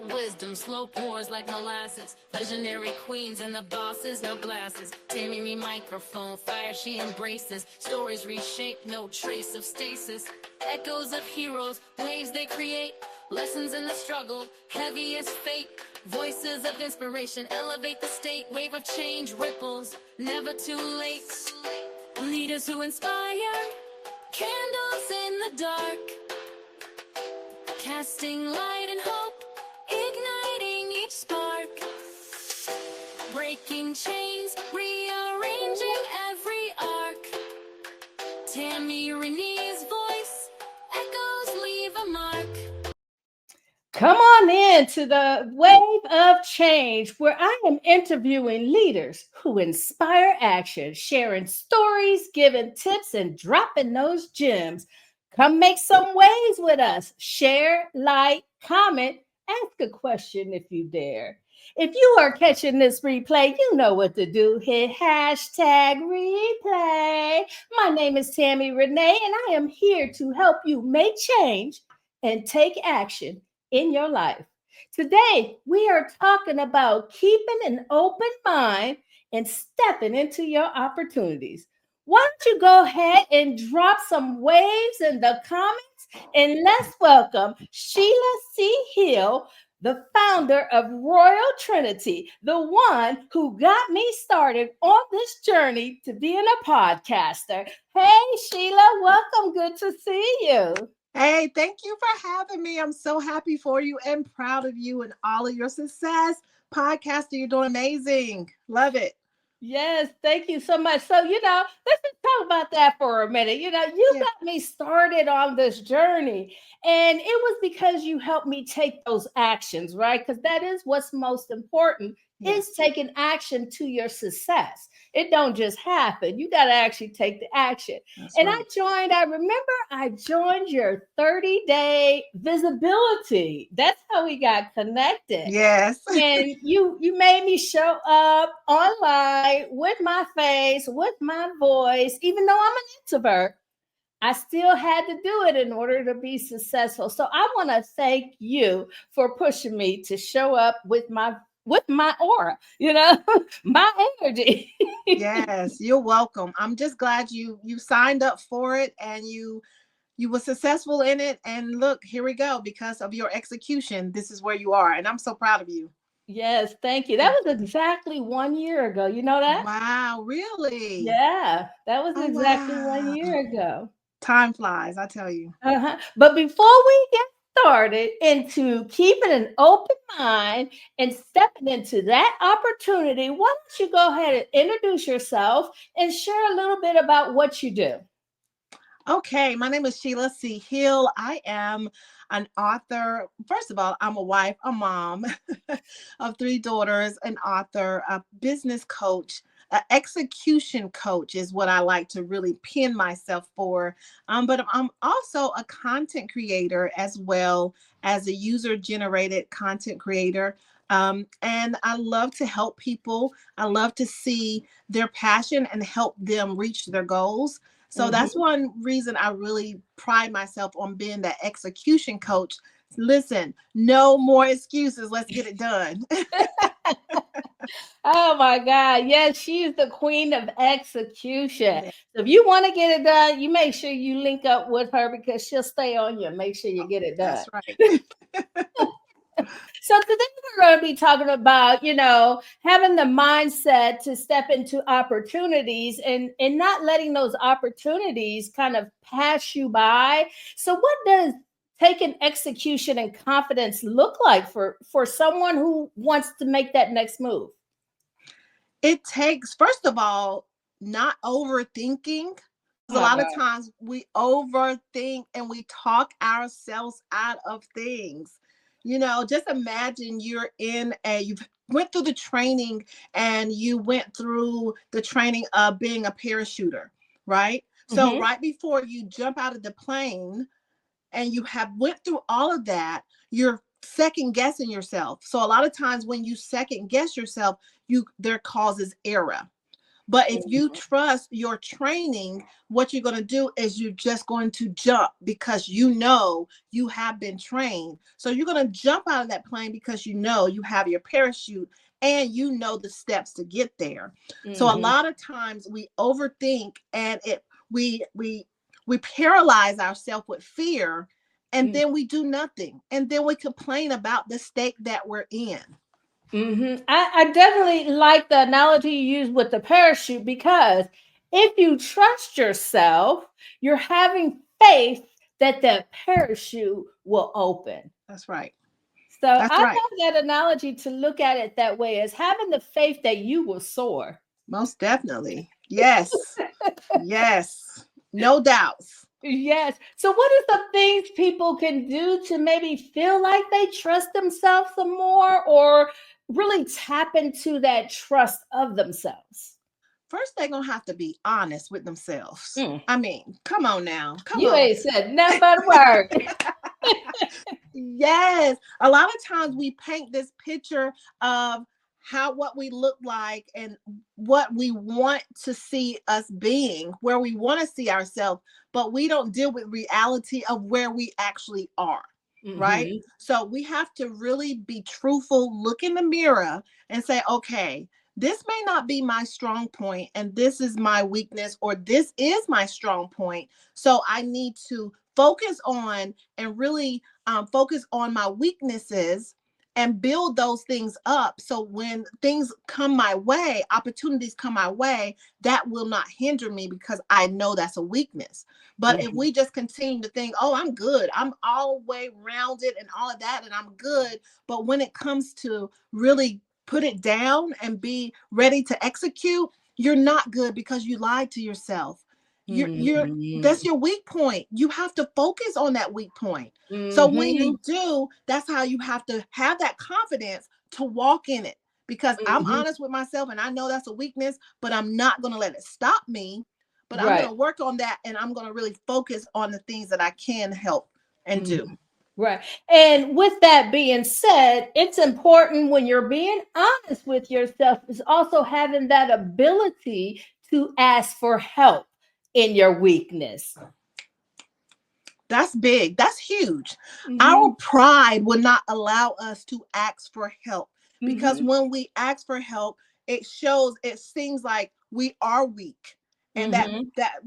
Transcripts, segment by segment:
Wisdom slow pours like molasses. Visionary queens and the bosses, no glasses. Tammy me microphone, fire she embraces. Stories reshape, no trace of stasis. Echoes of heroes, waves they create. Lessons in the struggle, heavy as fate. Voices of inspiration, elevate the state. Wave of change ripples, never too late. Leaders who inspire, candles in the dark. Casting light and hope, igniting each spark. Breaking chains, rearranging every arc. Tammy Renee's voice, echoes leave a mark. Come on in to the Wave of Change, where I am interviewing leaders who inspire action, sharing stories, giving tips, and dropping those gems. Come make some waves with us. Share, like, comment, ask a question if you dare. If you are catching this replay, you know what to do. Hit hashtag replay. My name is Tammy Renee, and I am here to help you make change and take action in your life. Today, we are talking about keeping an open mind and stepping into your opportunities. Why don't you go ahead and drop some waves in the comments, and let's welcome Sheila C. Hill, the founder of Royal Trinity, the one who got me started on this journey to being a podcaster. Hey, Sheila, welcome. Good to see you. Hey, thank you for having me. I'm so happy for you and proud of you and all of your success. Podcaster, you're doing amazing. Love it. Yes, thank you so much. So, let's just talk about that for a minute. You Yeah. got me started on this journey, and it was because you helped me take those actions, right? Because that is what's most important is taking action to your success. It don't just happen. You got to actually take the action. That's And right. I remember I joined your 30-day visibility. That's how we got connected. Yes. And you made me show up online with my face, with my voice, even though I'm an introvert. I still had to do it in order to be successful. So I want to thank you for pushing me to show up with my aura, my energy. Yes, you're welcome. I'm just glad you signed up for it and you were successful in it. And look, here we go. Because of your execution, this is where you are. And I'm so proud of you. Yes, thank you. That was exactly 1 year ago. You know that? Wow, really? Yeah, that was Oh, exactly one wow. year ago. Time flies, I tell you. But before we get started into keeping an open mind and stepping into that opportunity, why don't you go ahead and introduce yourself and share a little bit about what you do? Okay, my name is Sheila C. Hill. I am an author. First of all, I'm a wife, a mom of three daughters, an author, a business coach, an execution coach is what I like to really pin myself for. But I'm also a content creator as well as a user-generated content creator. And I love to help people. I love to see their passion and help them reach their goals. So that's Mhm. one reason I really pride myself on being that execution coach. Listen, no more excuses. Let's get it done. Oh my God. Yes, she's the queen of execution. Yeah, So if you want to get it done, you make sure you link up with her because she'll stay on you. Make sure you get it done. that's right. So today we're going to be talking about, having the mindset to step into opportunities and not letting those opportunities kind of pass you by. So what does taking execution and confidence look like for someone who wants to make that next move? It takes, first of all, not overthinking. Oh A my lot of God. times we overthink and we talk ourselves out of things. Just imagine you've went through the training and you went through the training of being a parachuter, right? So Mhm. right before you jump out of the plane, and you have went through all of that, you're second guessing yourself. So a lot of times when you second guess yourself, there causes error. But if you trust your training, what you're going to do is you're just going to jump because you know you have been trained. So you're going to jump out of that plane because you know you have your parachute and you know the steps to get there. So a lot of times we overthink and we paralyze ourselves with fear, and then we do nothing. And then we complain about the state that we're in. I definitely like the analogy you use with the parachute, because if you trust yourself, you're having faith that that parachute will open. That's right. So That's I right. love that analogy, to look at it that way, as having the faith that you will soar. Most definitely. Yes. Yes. No doubts. Yes. So, what are some things people can do to maybe feel like they trust themselves some more, or really tap into that trust of themselves? First, they're going to have to be honest with themselves. Mm. I mean, come on now. Come You on. ain't said nothing but a word. Yes. A lot of times we paint this picture of what we look like and what we want to see us being, where we want to see ourselves, but we don't deal with reality of where we actually are. Right? So we have to really be truthful, look in the mirror and say, okay, this may not be my strong point, and this is my weakness, or this is my strong point. So I need to focus on and really focus on my weaknesses and build those things up. So when things come my way, opportunities come my way, that will not hinder me because I know that's a weakness. But if we just continue to think, oh, I'm good, I'm all the way rounded and all of that, and I'm good. But when it comes to really put it down and be ready to execute, you're not good because you lied to yourself. That's your weak point. You have to focus on that weak point. So when you do, that's how you have to have that confidence to walk in it. Because I'm honest with myself and I know that's a weakness, but I'm not going to let it stop me. But I'm going to work on that, and I'm going to really focus on the things that I can help and do. Right. And with that being said, it's important, when you're being honest with yourself, is also having that ability to ask for help in your weakness. That's big. That's huge. Our pride will not allow us to ask for help, because when we ask for help, it seems like we are weak, and that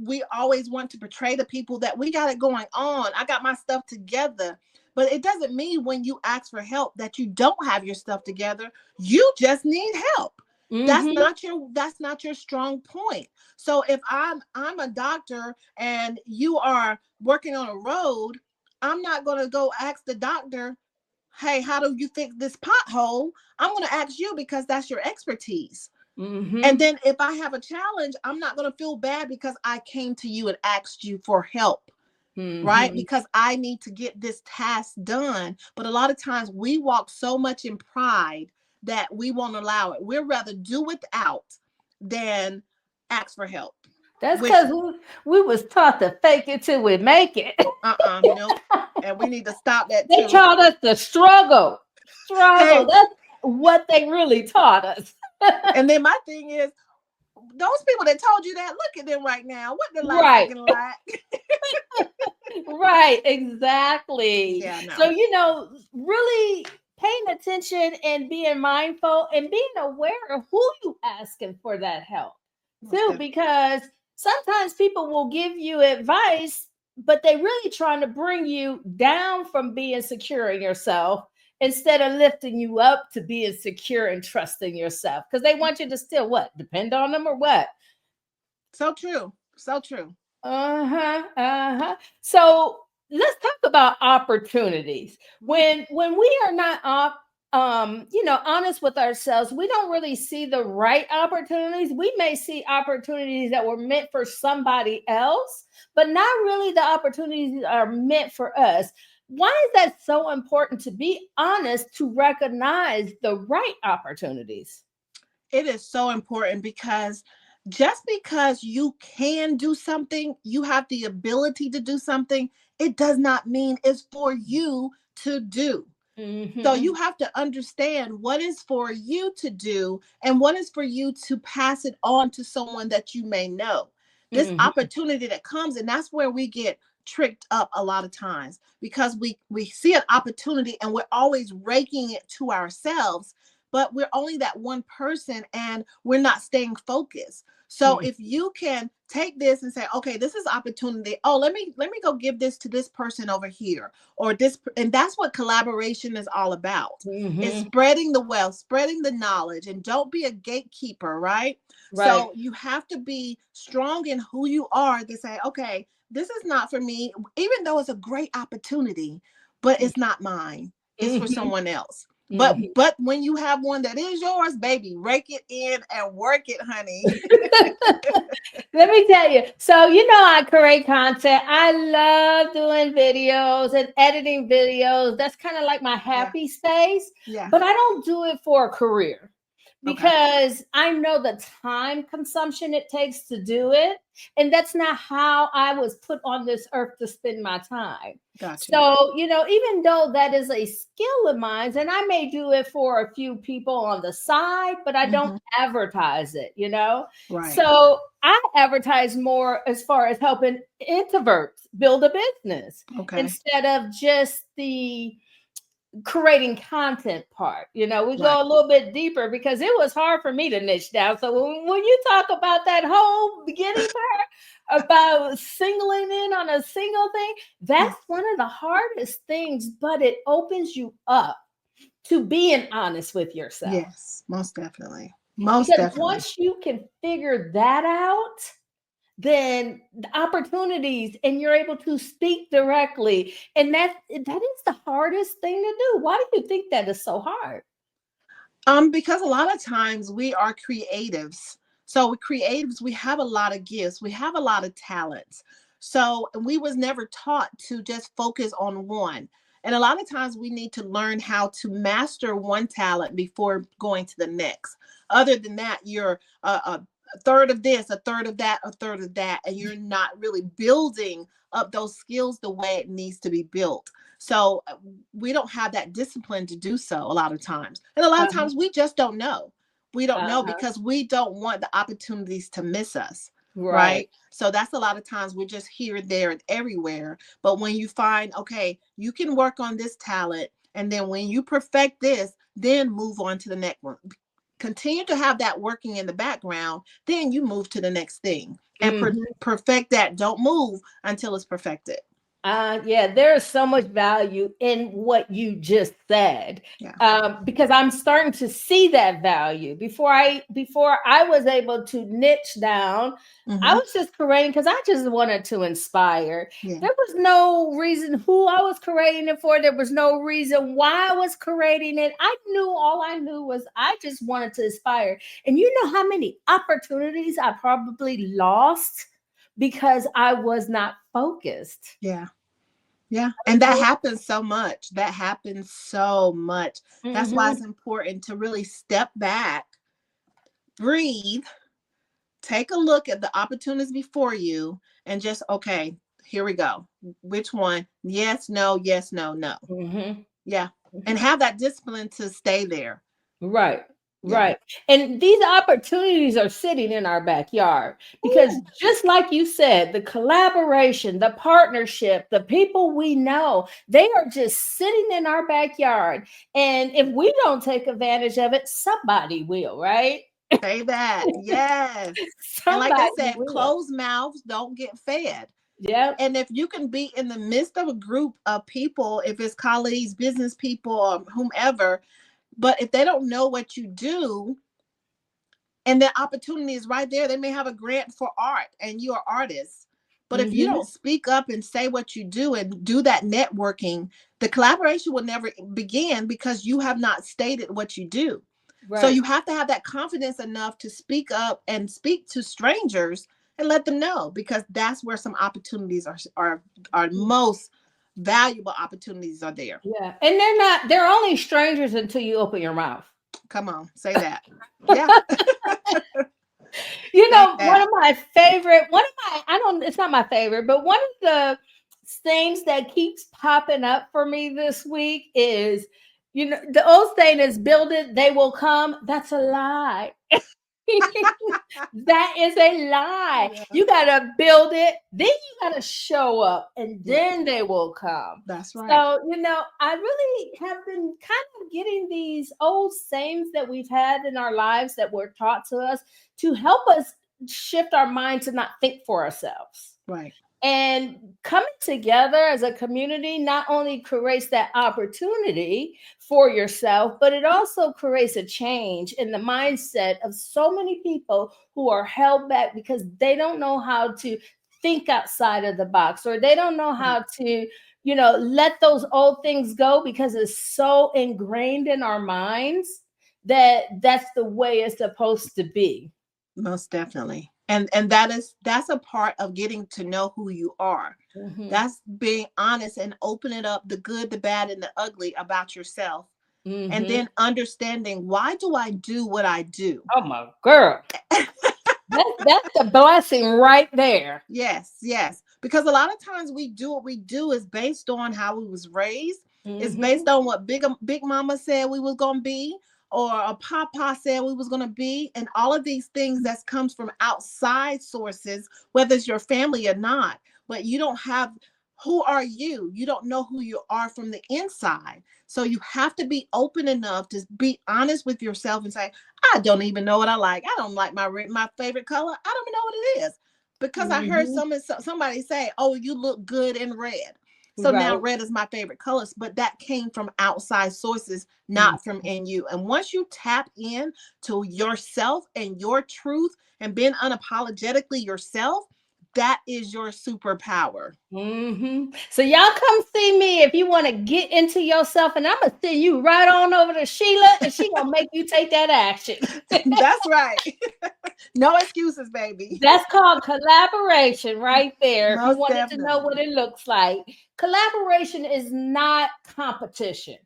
we always want to portray to people that we got it going on. I got my stuff together. But it doesn't mean when you ask for help that you don't have your stuff together. You just need help. That's not your strong point. So if I'm a doctor and you are working on a road, I'm not going to go ask the doctor, hey, how do you fix this pothole? I'm going to ask you because that's your expertise. And then if I have a challenge, I'm not going to feel bad because I came to you and asked you for help. Right? Because I need to get this task done. But a lot of times we walk so much in pride that we won't allow it. We'd rather do without than ask for help. That's because we was taught to fake it till we make it. Nope. And we need to stop that too. They taught us to struggle. Hey. That's what they really taught us. And then my thing is, those people that told you that, look at them right now. What their life looking like. Right, exactly. Yeah, no. So, really paying attention and being mindful and being aware of who you asking for that help too, because sometimes people will give you advice, but they really trying to bring you down from being secure in yourself, instead of lifting you up to being secure and trusting yourself, because they want you to still depend on them or what. So true. So true. So let's talk about opportunities. When we are not honest with ourselves, we don't really see the right opportunities. We may see opportunities that were meant for somebody else, but not really the opportunities that are meant for us. Why is that so important, to be honest, to recognize the right opportunities? It is so important, because just because you can do something, you have the ability to do something, it does not mean it's for you to do. So Mm-hmm. you have to understand what is for you to do and what is for you to pass it on to someone that you may know. This Mm-hmm. opportunity that comes, and that's where we get tricked up a lot of times, because we see an opportunity and we're always raking it to ourselves, but we're only that one person and we're not staying focused. So if you can take this and say, okay, this is opportunity. Oh, let me go give this to this person over here, or this, and that's what collaboration is all about. It's Mm-hmm. spreading the wealth, spreading the knowledge, and don't be a gatekeeper, right? Right. So you have to be strong in who you are to say, okay, this is not for me, even though it's a great opportunity, but it's not mine. It's for Mm-hmm. someone else. Mm-hmm. But when you have one that is yours, baby, rake it in and work it, honey. Let me tell you. So, you know, I create content. I love doing videos and editing videos. That's kind of like my Yeah. happy space, Yeah. but I don't do it for a career Okay. because I know the time consumption it takes to do it. And that's not how I was put on this earth to spend my time. Got you. So, you know, even though that is a skill of mine, and I may do it for a few people on the side, but I don't Hmm. advertise it, you know? Right. So I advertise more as far as helping introverts build a business Okay. instead of just the creating content part. You know, we Right. go a little bit deeper because it was hard for me to niche down. So when you talk about that whole beginning part about singling in on a single thing, Yeah. that's one of the hardest things, but it opens you up to being honest with yourself. Yes. Most definitely. Most Because definitely. once you can figure that out, then the opportunities and you're able to speak directly, and that is the hardest thing to do. Why do you think that is so hard? Because a lot of times we are creatives. So with creatives, we have a lot of gifts, we have a lot of talents. So we was never taught to just focus on one. And a lot of times we need to learn how to master one talent before going to the next. Other than that, you're a third of this, a third of that, a third of that, and you're not really building up those skills the way it needs to be built. So we don't have that discipline to do so a lot of times. And a lot of Uh-huh, times we just don't know. We don't know uh-huh. because we don't want the opportunities to miss us. Right. Right. So that's a lot of times we're just here, there, and everywhere. But when you find, okay, you can work on this talent. And then when you perfect this, then move on to the next one. Continue to have that working in the background. Then you move to the next thing and Mhm. perfect that. Don't move until it's perfected. Yeah, there is so much value in what you just said, Yeah. because I'm starting to see that value. Before I was able to niche down, I Hmm. was just creating because I just wanted to inspire. Yeah. There was no reason who I was creating it for. There was no reason why I was creating it. All I knew was I just wanted to inspire. And you know how many opportunities I probably lost because I was not focused. Yeah. Yeah. And that happens so much. That happens so much. That's why it's Mhm. important to really step back, breathe, take a look at the opportunities before you, and just, okay, here we go. Which one? Yes, no, yes, no, no. Mhm. Yeah. And Mhm. have that discipline to stay there. Right. Yeah. Right. And these opportunities are sitting in our backyard because Ooh, just like you said, the collaboration, the partnership, the people we know, they are just sitting in our backyard. And if we don't take advantage of it, somebody will, right? say that. Yes. And like they Somebody said, will. closed mouths don't get fed. Yep. And if you can be in the midst of a group of people, if it's colleagues, business people, or whomever, but if they don't know what you do and the opportunity is right there, they may have a grant for art and you're an artist. But if you Mhm. don't speak up and say what you do and do that networking, the collaboration will never begin because you have not stated what you do. So Right. you have to have that confidence enough to speak up and speak to strangers and let them know, because that's where some opportunities are most valuable opportunities are there. Yeah. And they're only strangers until you open your mouth. Come on, say that. Yeah, You say know, that. one of my, it's not my favorite, but one of the things that keeps popping up for me this week is, the old saying is build it, they will come. That's a lie. That is a lie. Yeah. You got to build it, then you got to show up, and Yeah. then they will come. That's right. So, I really have been kind of getting these old sayings that we've had in our lives that were taught to us to help us shift our mind to not think for ourselves. Right. And coming together as a community not only creates that opportunity for yourself, but it also creates a change in the mindset of so many people who are held back because they don't know how to think outside of the box, or they don't know how to, let those old things go because it's so ingrained in our minds that that's the way it's supposed to be. Most definitely. And that's a part of getting to know who you are. Mm-hmm. That's being honest and opening up the good, the bad, and the ugly about yourself. Mm-hmm. And then understanding, why do I do what I do? Oh my girl. That's the blessing right there. Yes, yes. Because a lot of times we do what we do is based on how we was raised. It's based on what big mama said we was gonna be, or a papa said we was gonna be, and all of these things that comes from outside sources, whether it's your family or not. But you don't have, who are you? You don't know who you are from the inside. So you have to be open enough to be honest with yourself and say, I don't even know what I like. I don't like my favorite color. I don't even know what it is. Because I heard somebody say, oh, you look good in red. So now red is my favorite colors, but that came from outside sources, not from in you. And once you tap in to yourself and your truth and being unapologetically yourself, that is your superpower. So y'all come see me if you want to get into yourself, and I'm gonna send you right on over to Sheila, and she gonna make you take that action. That's right. No excuses, baby. That's called collaboration right there. If you Most wanted to know definitely. what it looks like, collaboration is not competition.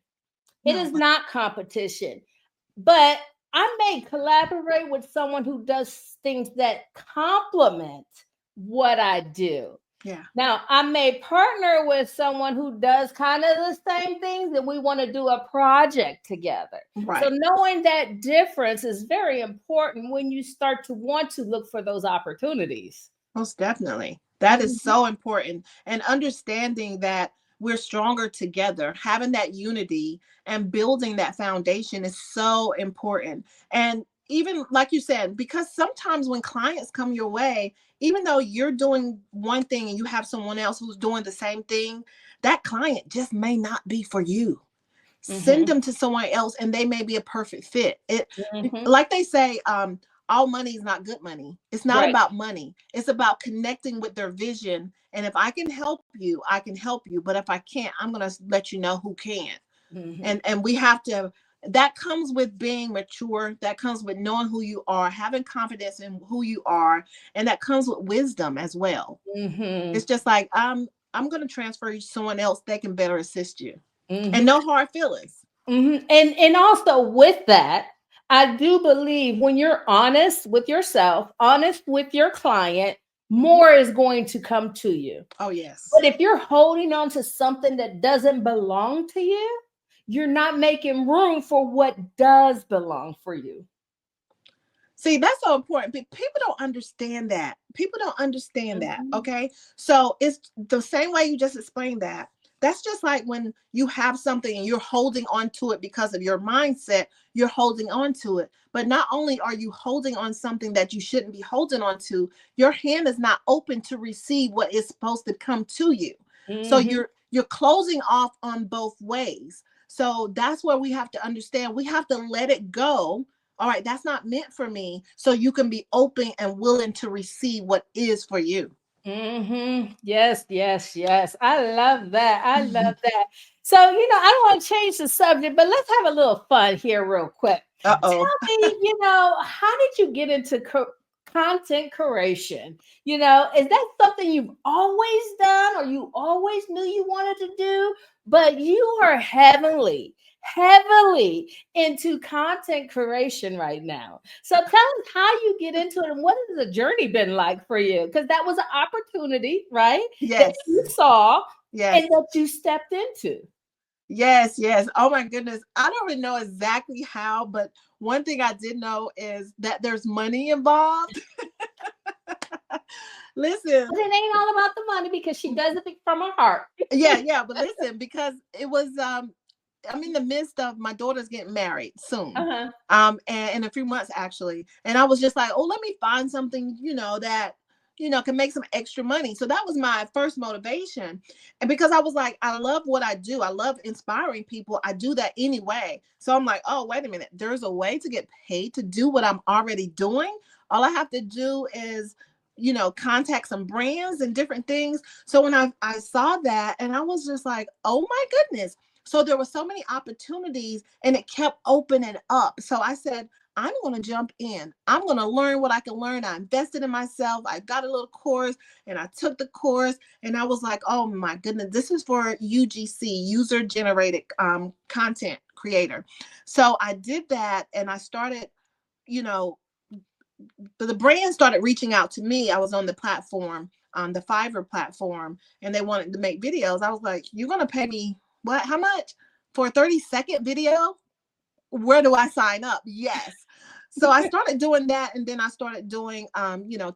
It is not competition. But I may collaborate with someone who does things that complement what I do. Yeah. Now, I may partner with someone who does kind of the same things, and we want to do a project together. Right. So knowing that difference is very important when you start to want to look for those opportunities. Most definitely. That is so important. And understanding that we're stronger together, having that unity and building that foundation is so important. And even like you said, because sometimes when clients come your way, even though you're doing one thing and you have someone else who's doing the same thing, that client just may not be for you. Send them to someone else and they may be a perfect fit. Like they say, all money is not good money. It's not about money. It's about connecting with their vision. And if I can help you, I can help you. But if I can't, I'm going to let you know who can. And we have to, that comes with being mature. That comes with knowing who you are, having confidence in who you are. And that comes with wisdom as well. It's just like, I'm going to transfer you to someone else that can better assist you. And no hard feelings. And also with that, I do believe when you're honest with yourself, honest with your client, more is going to come to you. Oh, yes. But if you're holding on to something that doesn't belong to you, you're not making room for what does belong for you. See, that's so important. People don't understand that. People don't understand that. Okay. So it's the same way you just explained that. That's just like when you have something and you're holding on to it because of your mindset, you're holding on to it. But not only are you holding on something that you shouldn't be holding on to, your hand is not open to receive what is supposed to come to you. So you're closing off on both ways. So that's where we have to understand. We have to let it go. All right, that's not meant for me. So you can be open and willing to receive what is for you. Yes, yes, yes. I love that. I love that. So, I don't want to change the subject, but let's have a little fun here real quick. Uh-oh. Tell me, how did you get into content creation? Is that something you've always done or you always knew you wanted to do, but you are heavily heavily into content creation right now. So tell us how you get into it and what has the journey been like for you? Because that was an opportunity, right? That Yes. you saw Yes. and that you stepped into. Yes, yes. Oh my goodness. I don't even know exactly how, but one thing I did know is that there's money involved. Listen, But it ain't all about the money because she does it from her heart. yeah, yeah, but listen, because it was I'm in the midst of my daughter's getting married soon. Uh-huh. And in a few months actually. And I was just like, oh, let me find something, that, can make some extra money. So that was my first motivation. And because I was like, I love what I do. I love inspiring people. I do that anyway. So I'm like, oh, wait a minute. There's a way to get paid to do what I'm already doing. All I have to do is, contact some brands and different things. So when I saw that and I was just like, oh my goodness. So there were so many opportunities and it kept opening up. So I said, I'm going to jump in. I'm going to learn what I can learn. I invested in myself. I got a little course and I took the course and I was like, oh my goodness, this is for UGC, user generated content creator. So I did that and I started, you know, the brand started reaching out to me. I was on the platform, on the Fiverr platform, and they wanted to make videos. I was like, you're going to pay me what? How much for a 30-second video? Where do I sign up? Yes. So I started doing that. And then I started doing,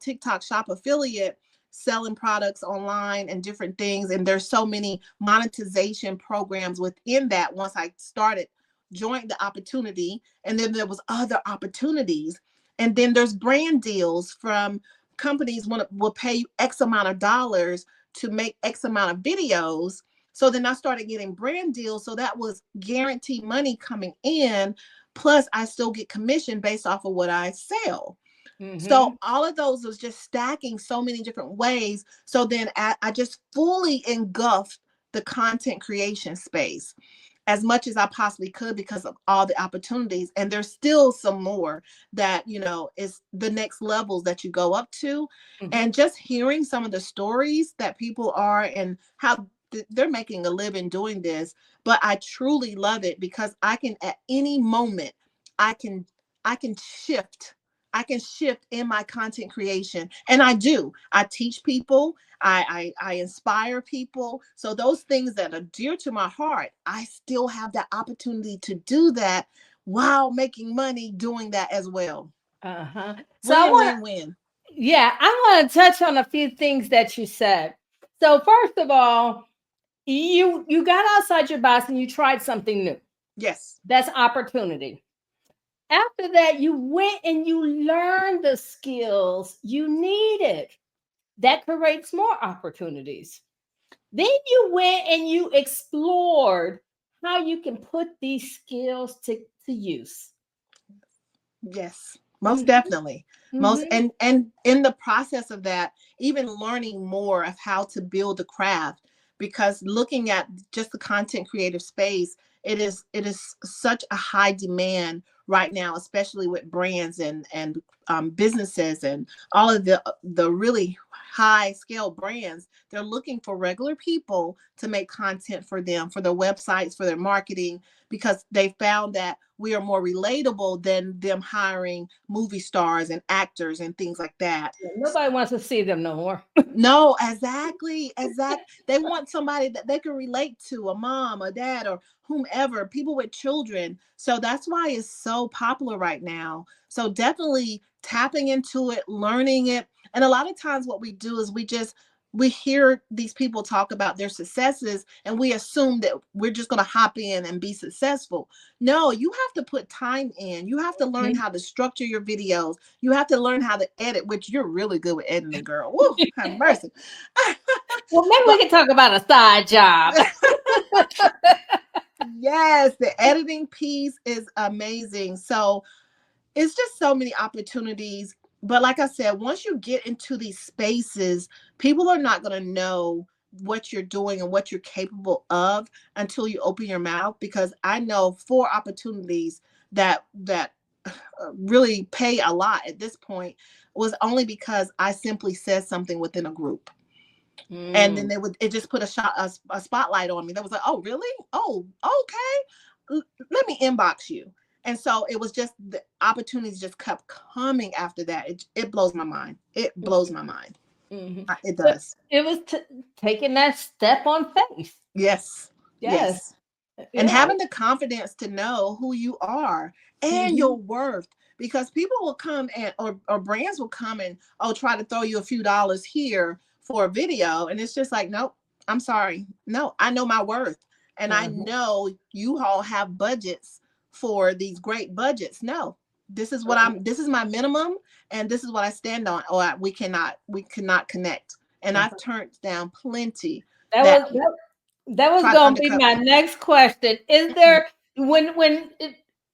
TikTok shop affiliate, selling products online and different things. And there's so many monetization programs within that once I started, joined the opportunity. And then there was other opportunities. And then there's brand deals from companies will pay you X amount of dollars to make X amount of videos. So then I started getting brand deals. So that was guaranteed money coming in. Plus, I still get commission based off of what I sell. Mm-hmm. So all of those was just stacking so many different ways. So then I just fully engulfed the content creation space as much as I possibly could because of all the opportunities. And there's still some more that, is the next levels that you go up to. Mm-hmm. And just hearing some of the stories that people are and how they're making a living doing this. But I truly love it because I can at any moment, I can I can shift. I can shift in my content creation. And I do. I teach people. I inspire people. So those things that are dear to my heart, I still have that opportunity to do that while making money doing that as well. Uh-huh. So I Win, want win, win. yeah, I want to touch on a few things that you said. So first of all, you got outside your box and you tried something new. Yes. That's opportunity. After that, you went and you learned the skills you needed. That creates more opportunities. Then you went and you explored how you can put these skills to use. Yes, most Mm-hmm. definitely. Most Mm-hmm. and in the process of that, even learning more of how to build a craft, because looking at just the content creative space, it is such a high demand right now, especially with brands and businesses and all of the really high scale brands. They're looking for regular people to make content for them, for their websites, for their marketing, because they found that we are more relatable than them hiring movie stars and actors and things like that. Nobody wants to see them no more. No, exactly. Exactly. They want somebody that they can relate to, a mom, a dad, or whomever, people with children. So that's why it's so popular right now. So definitely tapping into it, learning it. And a lot of times what we do is we hear these people talk about their successes and we assume that we're just going to hop in and be successful. No, you have to put time in. You have to learn how to structure your videos. You have to learn how to edit, which you're really good with editing, girl. Woo, have mercy. Well, maybe we But can talk about a side job. yes, the editing piece is amazing. So it's just so many opportunities. But like I said, once you get into these spaces, people are not going to know what you're doing and what you're capable of until you open your mouth. Because I know 4 opportunities that really pay a lot at this point was only because I simply said something within a group. And then Mm. it just put a spotlight on me. That was like, oh really? Oh, okay. let me inbox you. And so it was just the opportunities just kept coming after that. It blows my mind. It blows my mind. Mm-hmm. It does. It was taking that step on faith. Yes. Yes. Yes. And Yeah. having the confidence to know who you are and your worth, because people will come and or brands will come and try to throw you a few dollars here for a video, and it's just like, nope, I'm sorry, no, I know my worth, and I know you all have budgets for these great budgets. No, this is this is my minimum, and this is what I stand on, or we cannot connect. And I've turned down plenty that That was try to going to be undercut my me. next question. Is there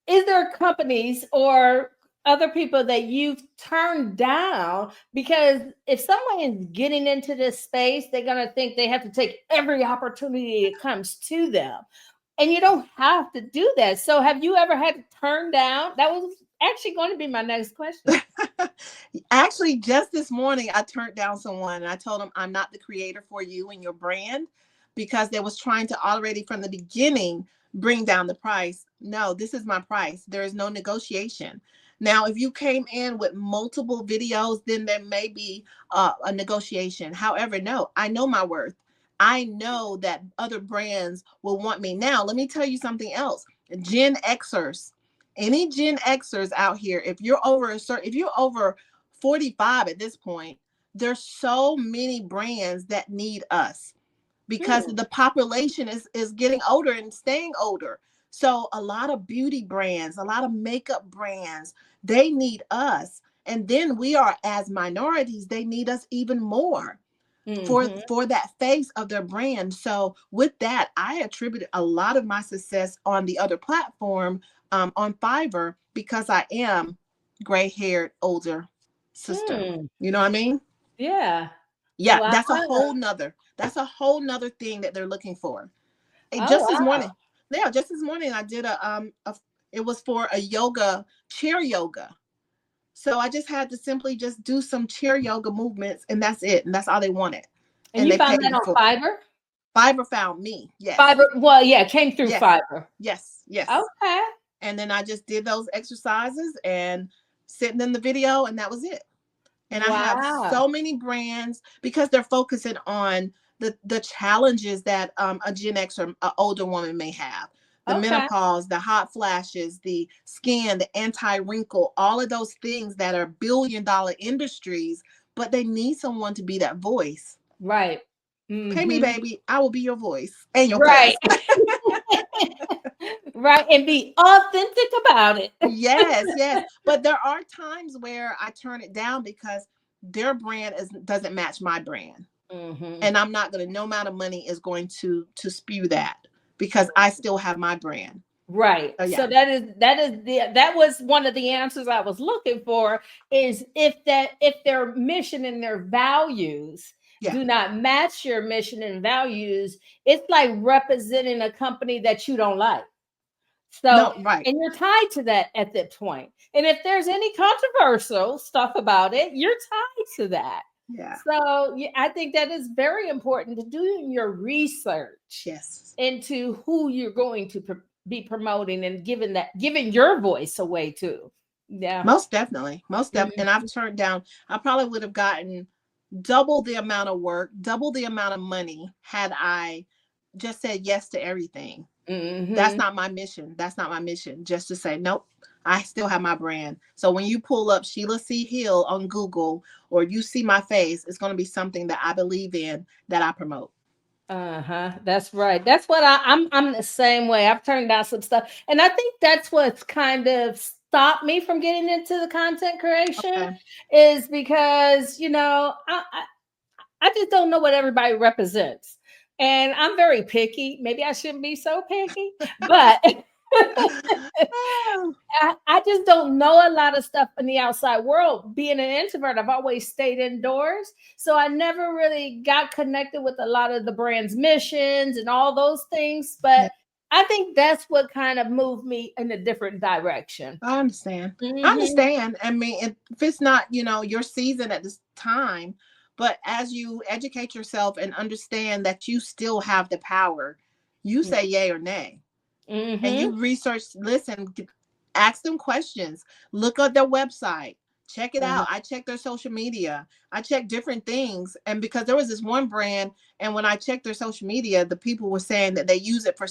is there companies or other people that you've turned down because if someone is getting into this space, they're going to think they have to take every opportunity that comes to them. And you don't have to do that. So have you ever had to turn down? That was actually going to be my next question. Actually, just this morning, I turned down someone and I told them I'm not the creator for you and your brand, because they was trying to already from the beginning bring down the price. No, this is my price. There is no negotiation. Now, if you came in with multiple videos, then there may be a negotiation. However, no, I know my worth. I know that other brands will want me. Now, let me tell you something else. Gen Xers, any Gen Xers out here, if you're over 45 at this point, there's so many brands that need us because the population is getting older and staying older. So a lot of beauty brands, a lot of makeup brands, they need us. And then we are, as minorities, they need us even more for that face of their brand. So with that, I attributed a lot of my success on the other platform, on Fiverr, because I am gray-haired older sister. You know what I mean? Yeah. Yeah, Wow. that's a whole nother thing that they're looking for. And Oh, just this wow. morning, yeah, just this morning I did it was for a chair yoga. So I just had to simply just do some chair yoga movements, and that's it. And that's all they wanted. And And you they found paid that me on for Fiverr? Fiverr found me. Yes. Fiverr, well, yeah, it came through Yes. Fiverr. Yes. Yes. Okay. And then I just did those exercises and sent them the video, and that was it. And I have Wow. so many brands because they're focusing on the challenges that a Gen X or an older woman may have. The Okay. menopause, the hot flashes, the skin, the anti-wrinkle, all of those things that are billion-dollar industries, but they need someone to be that voice. Right. Pay me, Mm-hmm. baby. I will be your voice and your Right. face. Right. And be authentic about it. Yes, yes. But there are times where I turn it down because their brand doesn't match my brand. And I'm not going to, no amount of money is going to spew that because I still have my brand. Right. So So yeah. that was one of the answers I was looking for, is if their mission and their values Yeah. do not match your mission and values, it's like representing a company that you don't like. So, No, right. and you're tied to that at that point. And if there's any controversial stuff about it, you're tied to that. Yeah. So, yeah, I think that is very important to do your research Yes. into who you're going to be promoting and giving your voice away to. Yeah. Most definitely. Most definitely. And I've turned down, I probably would have gotten double the amount of work, double the amount of money had I just said yes to everything. That's not my mission. That's not my mission. Just to say, nope, I still have my brand. So when you pull up Sheila C. Hill on Google or you see my face, it's going to be something that I believe in, that I promote. That's right. That's what I'm the same way. I've turned down some stuff. And I think that's what's kind of stopped me from getting into the content creation, Okay. is because, I just don't know what everybody represents. And I'm very picky. Maybe I shouldn't be so picky, but I just don't know a lot of stuff in the outside world. Being an introvert, I've always stayed indoors. So I never really got connected with a lot of the brand's missions and all those things. But Yeah. I think that's what kind of moved me in a different direction. I understand. I understand. I mean, if it's not, your season at this time, but as you educate yourself and understand that you still have the power, you say yay or nay. And you Mm-hmm. research, listen, ask them questions, look at their website, check it Uh-huh. out. I check their social media, I check different things. And because there was this one brand, and when I checked their social media, the people were saying that they use it for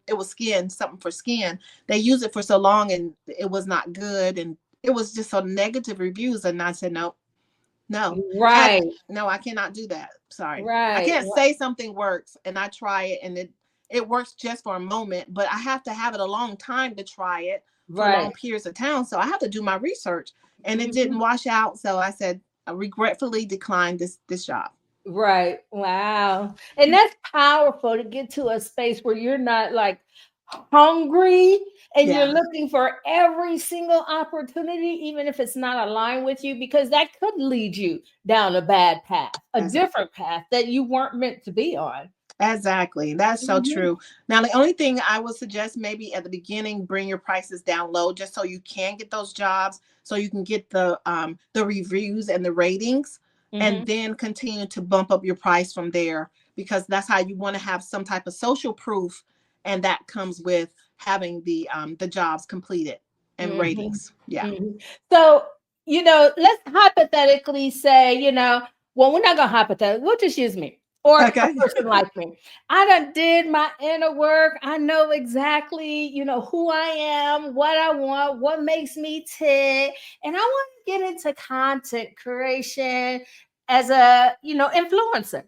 it was skin, something for skin. They use it for so long and it was not good. And it was just so negative reviews. And I said, no, no, Right, no, I cannot do that. Sorry. I right, can't say something works and I try it and it works just for a moment, but I have to have it a long time to try it for long right. periods of time. So I have to do my research and it Mm-hmm. didn't wash out. So I said, I regretfully declined this job. Right. Wow. And that's powerful to get to a space where you're not like hungry and you're Yeah, looking for every single opportunity, even if it's not aligned with you, because that could lead you down a bad path, a exactly. different path that you weren't meant to be on. Exactly. That's so Mhm. true. Now, the only thing I would suggest maybe at the beginning, bring your prices down low just so you can get those jobs, so you can get the reviews and the ratings, and Mhm. then continue to bump up your price from there because that's how you want to have some type of social proof, and that comes with having the jobs completed and Mhm. ratings. Yeah. Mhm. So, let's hypothetically say, well, we're not gonna hypothetically, we'll just use me or a Okay. person like me. I done did my inner work. I know exactly, who I am, what I want, what makes me tick, and I want to get into content creation as a, influencer.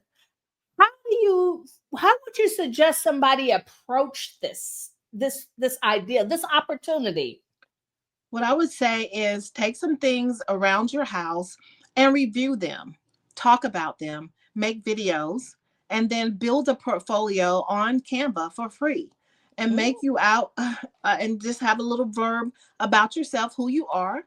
How do you how would you suggest somebody approach this idea, this opportunity? What I would say is take some things around your house and review them, talk about them, make videos, and then build a portfolio on Canva for free and Mm, make you out and just have a little verb about yourself, who you are,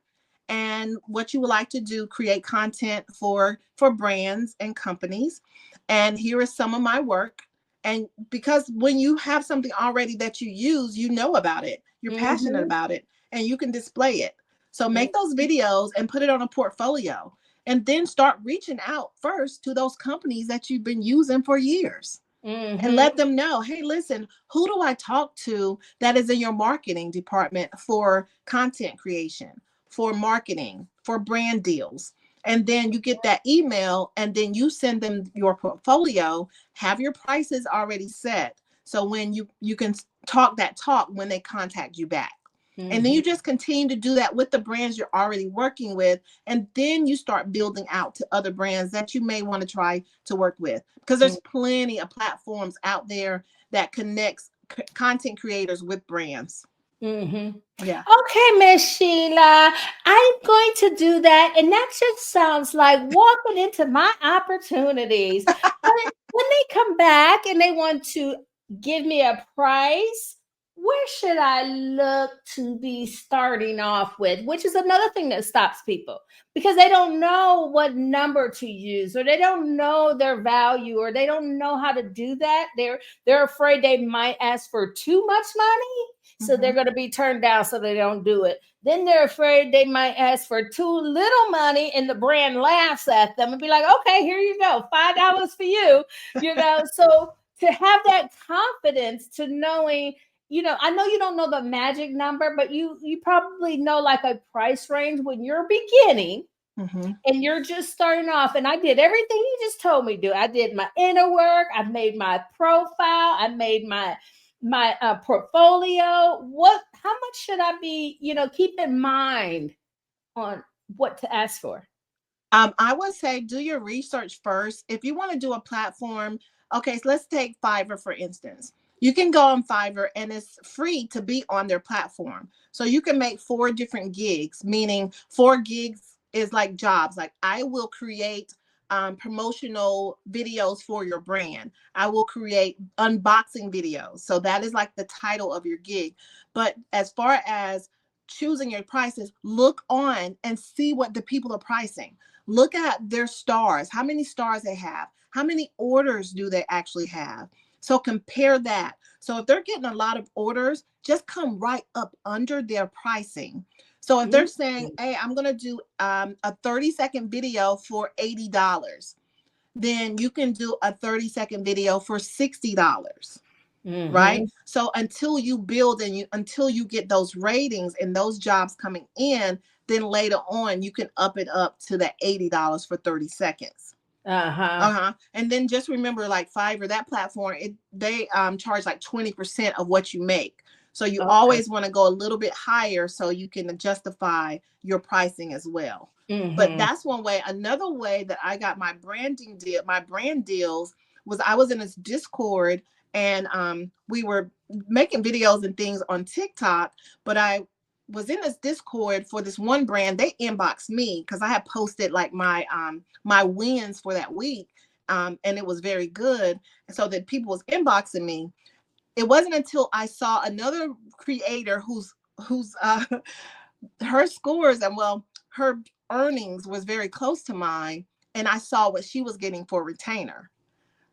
and what you would like to do, create content for brands and companies. And here is some of my work. And because when you have something already that you use, you know about it, you're passionate mhm. about it, and you can display it. So Mm, make those videos and put it on a portfolio and then start reaching out first to those companies that you've been using for years and let mhm, them know, hey, listen, who do I talk to that is in your marketing department for content creation, for marketing, for brand deals? And then you get that email and then you send them your portfolio, have your prices already set. So when you can talk that talk when they contact you back. And then mhm, you just continue to do that with the brands you're already working with. And then you start building out to other brands that you may want to try to work with. Because mm, there's plenty of platforms out there that connects content creators with brands. mhm. Yeah. Okay, Miss Sheila, I'm going to do that. And that just sounds like walking into my opportunities. When they come back and they want to give me a price, where should I look to be starting off with? Which is another thing that stops people because they don't know what number to use or they don't know their value or they don't know how to do that. They're afraid they might ask for too much money, so they're Mm-hmm. going to be turned down so they don't do it. Then they're afraid they might ask for too little money and the brand laughs at them and be like, okay, here you go, $5 for you. So to have that confidence to knowing, I know you don't know the magic number, but you probably know like a price range when you're beginning Mm-hmm. and you're just starting off. And I did everything you just told me to do. I did my inner work, I made my profile, I made my portfolio. How much should I be, keep in mind on what to ask for? I would say do your research first. If you want to do a platform, okay, so let's take Fiverr for instance. You can go on Fiverr and it's free to be on their platform. So you can make 4 different gigs, meaning 4 gigs is like jobs. Like I will create promotional videos for your brand. I will create unboxing videos. So that is like the title of your gig. But as far as choosing your prices, look on and see what the people are pricing. Look at their stars, how many stars they have, how many orders do they actually have. So compare that. So if they're getting a lot of orders, just come right up under their pricing. So if they're Mm, saying, hey, I'm going to do a 30-second video for $80, then you can do a 30-second video for $60. right? So until you build and until you get those ratings and those jobs coming in, then later on you can up it up to that $80 for 30 seconds. And then just remember, like Fiverr, that platform, they charge like 20% of what you make. So you always want to go a little bit higher so you can justify your pricing as well. But that's one way. Another way that I got my brand deals was I was in this Discord, and we were making videos and things on TikTok, but I was in this Discord for this one brand. They inboxed me because I had posted like my wins for that week, and it was very good. And so that people was inboxing me. It wasn't until I saw another creator who's her scores and her earnings was very close to mine, and I saw what she was getting for retainer.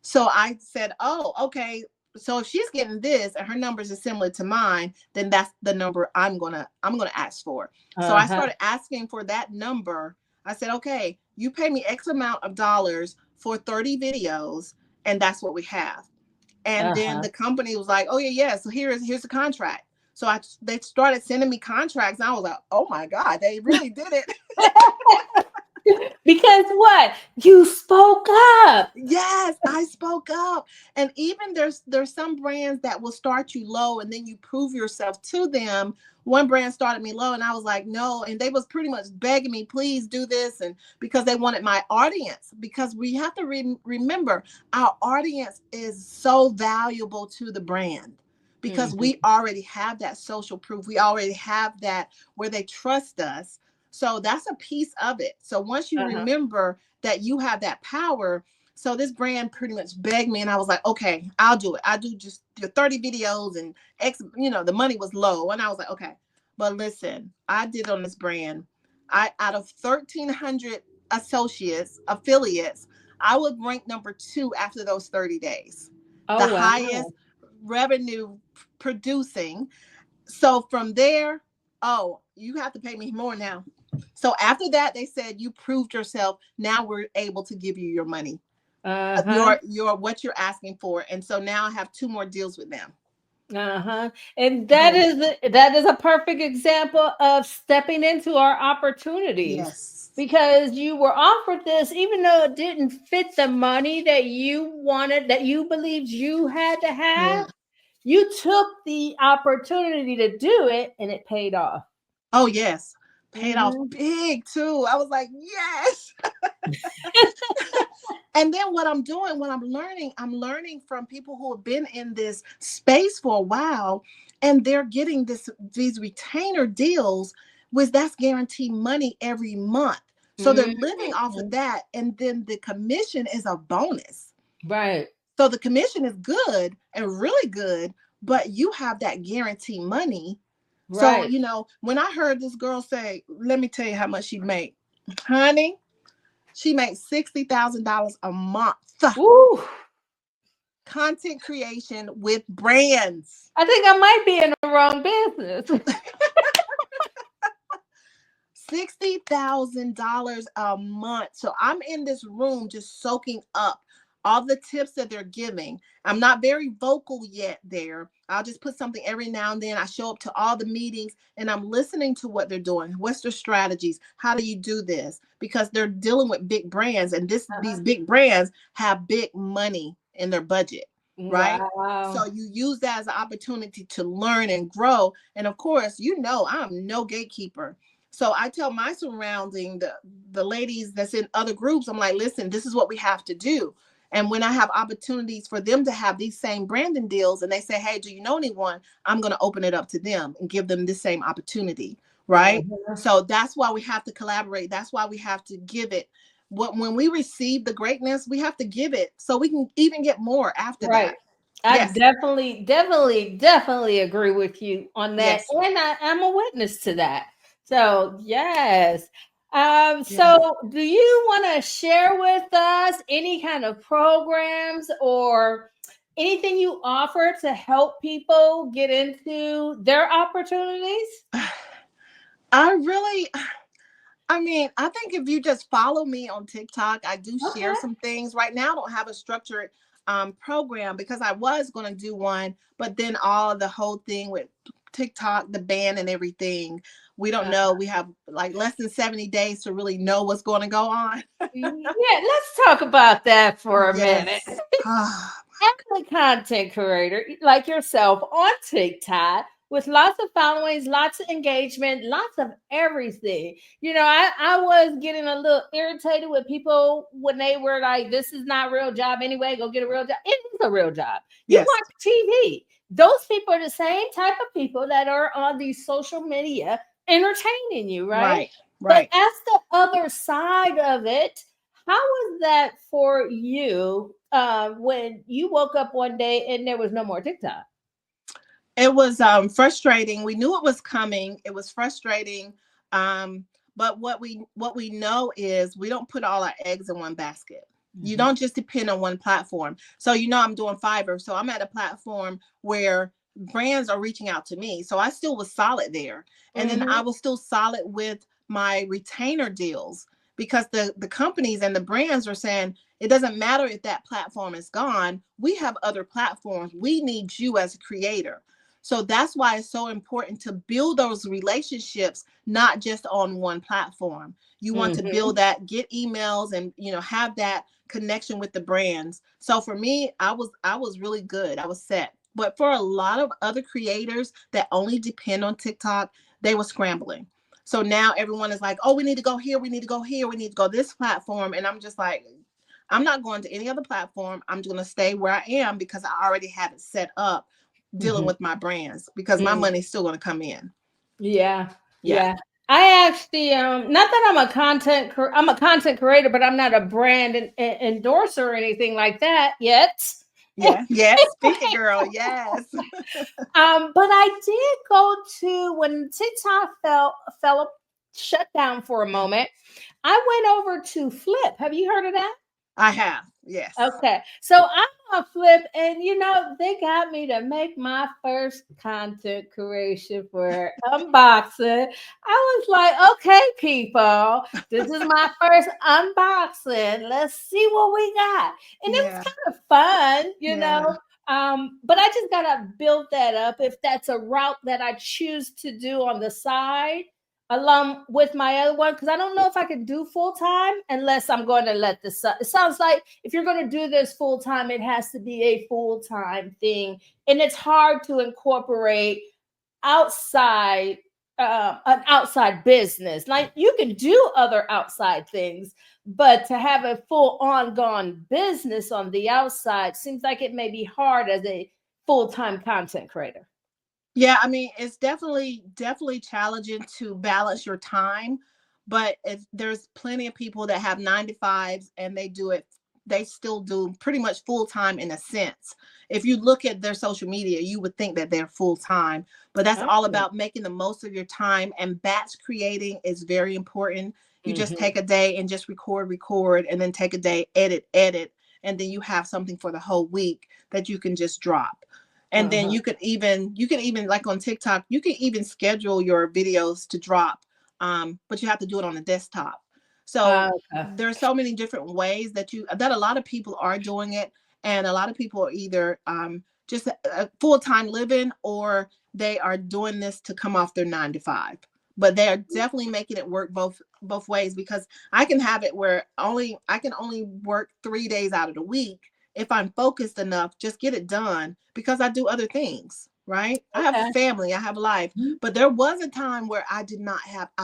So I said, oh, okay. So if she's getting this and her numbers are similar to mine, then that's the number I'm gonna ask for. So I started asking for that number. I said, okay, you pay me X amount of dollars for 30 videos, and that's what we have. And then the company was like, oh yeah. So here's the contract. So they started sending me contracts, and I was like, oh my God, they really did it. Because what? You spoke up. Yes, I spoke up. And even there's some brands that will start you low and then you prove yourself to them. One brand started me low and I was like, no. And they was pretty much begging me, please do this. And because they wanted my audience, because we have to remember our audience is so valuable to the brand, because we already have that social proof. We already have that where they trust us. So that's a piece of it. So once you remember that you have that power, so this brand pretty much begged me, and I was like, okay, I'll do it. I do just the 30 videos and X, the money was low. And I was like, okay, but listen, I did on this brand. Out of 1,300 affiliates, I would rank number 2 after those 30 days. The highest revenue producing. So from there, oh, you have to pay me more now. So after that, they said, you proved yourself. Now we're able to give you your money, your what you're asking for. And so now I have 2 more deals with them. And that is a perfect example of stepping into our opportunities. Yes. Because you were offered this, even though it didn't fit the money that you wanted, that you believed you had to have. You took the opportunity to do it, and it paid off. Oh, yes. Paid off big, too. I was like, yes. And then what I'm learning from people who have been in this space for a while, and they're getting these retainer deals, which that's guaranteed money every month. So they're living off of that. And then the commission is a bonus. Right. So the commission is good and really good, but you have that guaranteed money. Right. So, when I heard this girl say, let me tell you how much she made, honey, she makes $60,000 a month. Woo. Content creation with brands. I think I might be in the wrong business. $60,000 a month. So I'm in this room just soaking up all the tips that they're giving. I'm not very vocal yet there. I'll just put something every now and then. I show up to all the meetings and I'm listening to what they're doing. What's their strategies? How do you do this? Because they're dealing with big brands, and these big brands have big money in their budget, right? Wow. So you use that as an opportunity to learn and grow. And of course, I'm no gatekeeper. So I tell my surrounding, the ladies that's in other groups, I'm like, listen, this is what we have to do. And when I have opportunities for them to have these same branding deals and they say, hey, do you know anyone? I'm going to open it up to them and give them the same opportunity. Right. So that's why we have to collaborate. That's why we have to give it. When we receive the greatness, we have to give it so we can even get more after that. I definitely agree with you on that. Yes. And I'm a witness to that. So, yes. So do you want to share with us any kind of programs or anything you offer to help people get into their opportunities? I think if you just follow me on TikTok, I do share some things. Right now, I don't have a structured program because I was going to do one, but then all the whole thing with TikTok, the ban and everything, we don't know. We have like less than 70 days to really know what's going to go on. Yeah, let's talk about that for a minute. Yes. As a content creator like yourself on TikTok with lots of followings, lots of engagement, lots of everything. I was getting a little irritated with people when they were like, this is not a real job anyway, go get a real job. It is a real job. You Yes. watch TV. Those people are the same type of people that are on these social media entertaining you, right? Right. But as the other side of it, how was that for you when you woke up one day and there was no more TikTok? It was frustrating. We knew it was coming. It was frustrating. But what we know is we don't put all our eggs in one basket. You don't just depend on one platform. So I'm doing Fiverr. So I'm at a platform where brands are reaching out to me. So I still was solid there. And then I was still solid with my retainer deals because the companies and the brands are saying it doesn't matter if that platform is gone. We have other platforms. We need you as a creator. So that's why it's so important to build those relationships, not just on one platform. You want to build that, get emails and, have that connection with the brands. So for me, I was really good. I was set. But for a lot of other creators that only depend on TikTok, they were scrambling. So now everyone is like, oh, we need to go here. We need to go here. We need to go this platform. And I'm just like, I'm not going to any other platform. I'm going to stay where I am because I already have it set up dealing with my brands because my money's still going to come in. Yeah. I actually, not that I'm a content creator, but I'm not a brand endorser or anything like that yet. Yes, speak it, girl. Yes. But I did go to when TikTok fell shut down for a moment. I went over to Flip. Have you heard of that? I have. Yes. Okay. So I'm on Flip, and they got me to make my first content creation for unboxing. I was like, okay, people, this is my first unboxing. Let's see what we got. And it was kind of fun, but I just gotta build that up if that's a route that I choose to do on the side along with my other one, because I don't know if I can do full time unless I'm going to let this. It sounds like if you're going to do this full time, it has to be a full time thing, and it's hard to incorporate outside an outside business. Like you can do other outside things, but to have a full ongoing business on the outside seems like it may be hard as a full time content creator. Yeah, I mean, it's definitely challenging to balance your time, but there's plenty of people that have 9 to 5s and they still do pretty much full time in a sense. If you look at their social media, you would think that they're full time, but that's all about making the most of your time, and batch creating is very important. You just take a day and just record, and then take a day, edit, and then you have something for the whole week that you can just drop. And then you can even like on TikTok, you can even schedule your videos to drop, but you have to do it on a desktop. So there's so many different ways that a lot of people are doing it, and a lot of people are either just a full-time living, or they are doing this to come off their 9 to 5. But they are definitely making it work both ways, because I can have it where I can only work 3 days out of the week. If I'm focused enough, just get it done, because I do other things, right? I have a family, I have life. But there was a time where I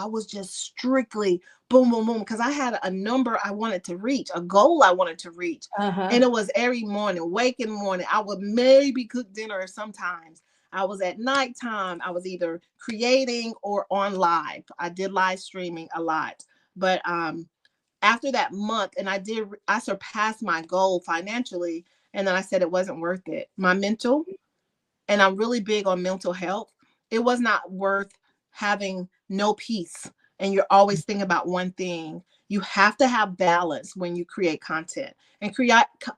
was just strictly boom, boom, boom, because I had a number I wanted to reach, a goal I wanted to reach. And it was every morning, waking morning. I would maybe cook dinner sometimes. I was at nighttime. I was either creating or on live. I did live streaming a lot. But after that month, and I surpassed my goal financially, and then I said it wasn't worth it. My mental, and I'm really big on mental health, it was not worth having no peace. And you're always thinking about one thing. You have to have balance when you create content. And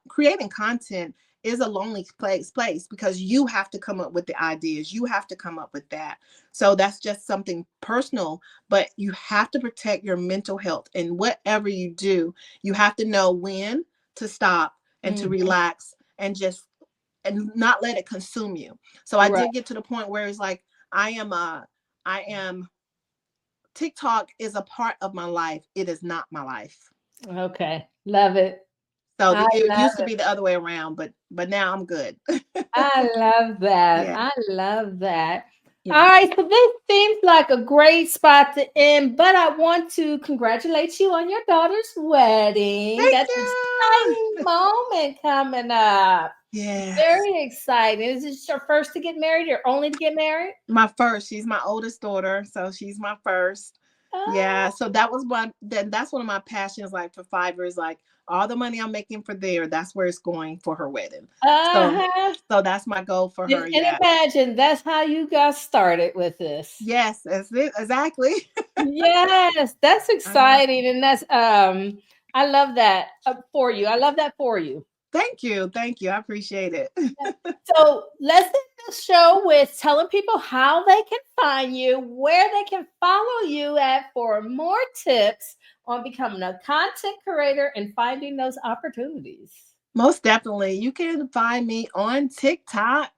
creating content is a lonely place because you have to come up with the ideas. You have to come up with that. So that's just something personal, but you have to protect your mental health. And whatever you do, you have to know when to stop and to relax and not let it consume you. So I Right. did get to the point where it's like, I am TikTok is a part of my life. It is not my life. Okay. Love it. So I it love used to it. be the other way around, but now I'm good. I love that. Yeah. I love that. All Yeah. right, so this seems like a great spot to end, but I want to congratulate you on your daughter's wedding. Thank That's an you. exciting moment coming up. Yes. Very exciting. Is this your first to get married or only to get married? My first. She's my oldest daughter, so she's my first. Yeah. Oh, So that was that's one of my passions, like for Fiverr, like all the money I'm making for there, that's where it's going for her wedding. So uh-huh. so that's my goal for her. And Yeah. imagine that's how you got started with this. Yes, that's it. Exactly. Yes, that's I know. exciting. And that's I love that for you. I love that for you. Thank you. Thank you. I appreciate it. Yeah. So let's end the show with telling people how they can find you, where they can follow you at for more tips on becoming a content creator and finding those opportunities. Most definitely. You can find me on TikTok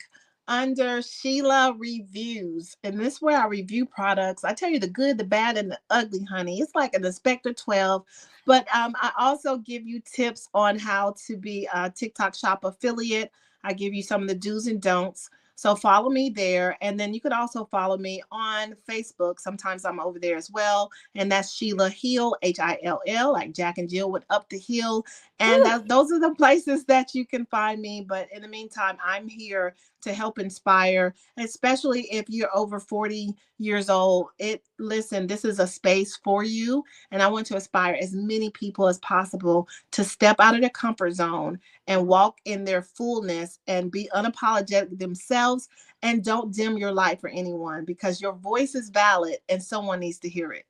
under Sheila Reviews. And this is where I review products. I tell you the good, the bad, and the ugly, honey. It's like an Inspector 12. But I also give you tips on how to be a TikTok shop affiliate. I give you some of the do's and don'ts. So follow me there. And then you could also follow me on Facebook. Sometimes I'm over there as well. And that's Sheila Hill, Hill, like Jack and Jill with Up the Hill. And Woo. those are the places that you can find me. But in the meantime, I'm here to help inspire, especially if you're over 40 years old. Listen, this is a space for you. And I want to inspire as many people as possible to step out of their comfort zone and walk in their fullness and be unapologetic themselves, and don't dim your light for anyone, because your voice is valid and someone needs to hear it.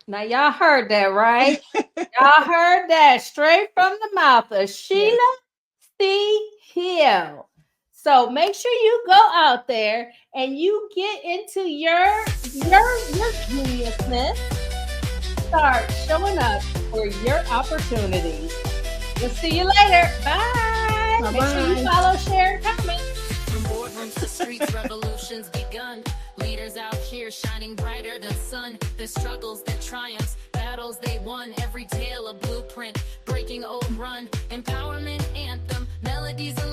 Now y'all heard that, right? Y'all heard that straight from the mouth of Yes. Sheila C. Hill. So make sure you go out there and you get into your geniusness. Start showing up for your opportunities. We'll see you later. Bye. Make sure you Bye-bye. follow, share, and comment. From boardrooms to streets, revolutions begun. Leaders out here shining brighter than sun. Their struggles, their triumphs, battles they won. Every tale a blueprint, breaking old run. Empowerment anthem, melodies alive.